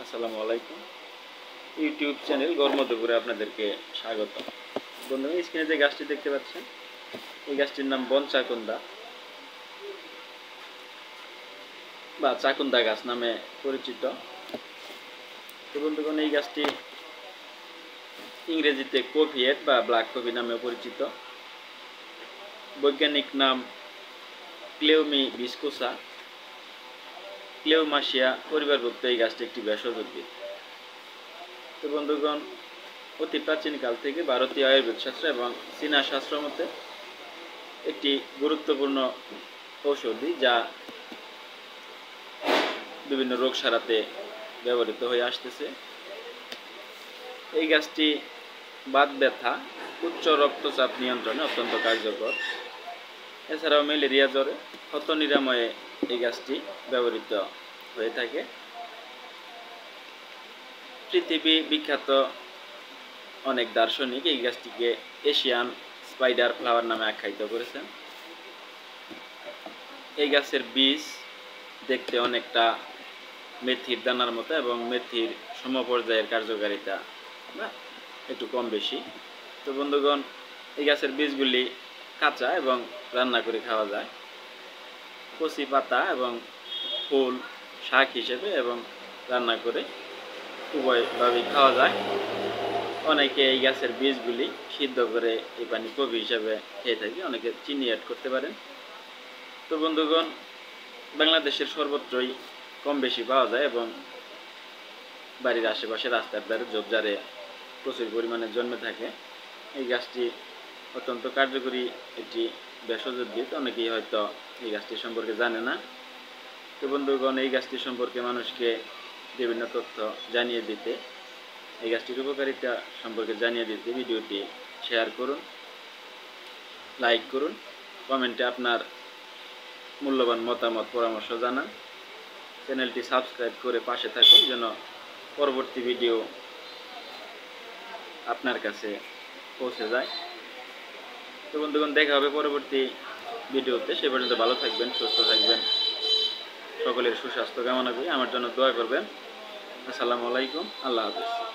আসসালামু আলাইকুম। YouTube channel গড়মধুপুরে আপনাদেরকে স্বাগত। বন্ধুরা, স্ক্রিনে যে গাছটি দেখতে পাচ্ছেন এই গাছটির নাম বন চাকুন্দা বা চাকুন্দা গাছ নামে পরিচিত। তো বন্ধুগণ, এই গাছটি ইংরেজিতে কোভিয়েট বা ব্ল্যাক কফি নামে পরিচিত। বৈজ্ঞানিক নাম ক্লেওমি ভিস্কোসা। ক্লেওমাসিয়া পরিবারভুক্ত এই গাছটি একটি ভেষজ উদ্ভিদ। তো বন্ধুগণ, অতি প্রাচীনকাল থেকে ভারতীয় আয়ুর্বেদ শাস্ত্র এবং চীনা শাস্ত্র মতে একটি গুরুত্বপূর্ণ ঔষধি, যা বিভিন্ন রোগ সারাতে ব্যবহৃত হয়ে আসতেছে। এই গাছটি বাত ব্যথা, উচ্চ রক্তচাপ নিয়ন্ত্রণে অত্যন্ত কার্যকর। এছাড়াও ম্যালেরিয়া জ্বরে ক্ষত নিরাময়ে এই গাছটি ব্যবহৃত হয়ে থাকে। পৃথিবী বিখ্যাত অনেক দার্শনিক এই গাছটিকে এশিয়ান স্পাইডার ফ্লাওয়ার নামে আখ্যায়িত করেছেন। এই গাছের বীজ দেখতে অনেকটা মেথির দানার মতো এবং মেথির সমপর্যায়ের কার্যকারিতা একটু কম বেশি। তো বন্ধুগণ, এই গাছের বীজগুলি কাঁচা এবং রান্না করে খাওয়া যায়। কচি পাতা এবং ফুল শাক হিসেবে এবং রান্না করে উভয়ভাবেই খাওয়া যায়। অনেকে এই গাছের বীজগুলি সিদ্ধ করে এই পানি কফি হিসেবে খেয়ে থাকে, অনেকে চিনি অ্যাড করতে পারেন। তো বন্ধুগণ, বাংলাদেশের সর্বত্রই কম বেশি পাওয়া যায় এবং বাড়ির আশেপাশে রাস্তার ধারে ঝোপঝাড়ে প্রচুর পরিমাণে জন্মে থাকে। এই গাছটি অত্যন্ত কার্যকরী একটি ভেষজ উদ্ভিদ। অনেকেই হয়তো এই গাছটি সম্পর্কে জানে না। তো বন্ধুগণ, এই গাছটি সম্পর্কে মানুষকে বিভিন্ন তথ্য জানিয়ে দিতে, এই গাছটির উপকারিতা সম্পর্কে জানিয়ে দিতে ভিডিওটি শেয়ার করুন, লাইক করুন, কমেন্টে আপনার মূল্যবান মতামত পরামর্শ জানান। চ্যানেলটি সাবস্ক্রাইব করে পাশে থাকুন যেন পরবর্তী ভিডিও আপনার কাছে পৌঁছে যায়। তো বন্ধুগণ, দেখা হবে পরবর্তী ভিডিওতে। সে পর্যন্ত ভালো থাকবেন, সুস্থ থাকবেন। সকলের সুস্বাস্থ্য কামনা করি। আমার জন্য দোয়া করবেন। আসসালামু আলাইকুম। আল্লাহ হাফেজ।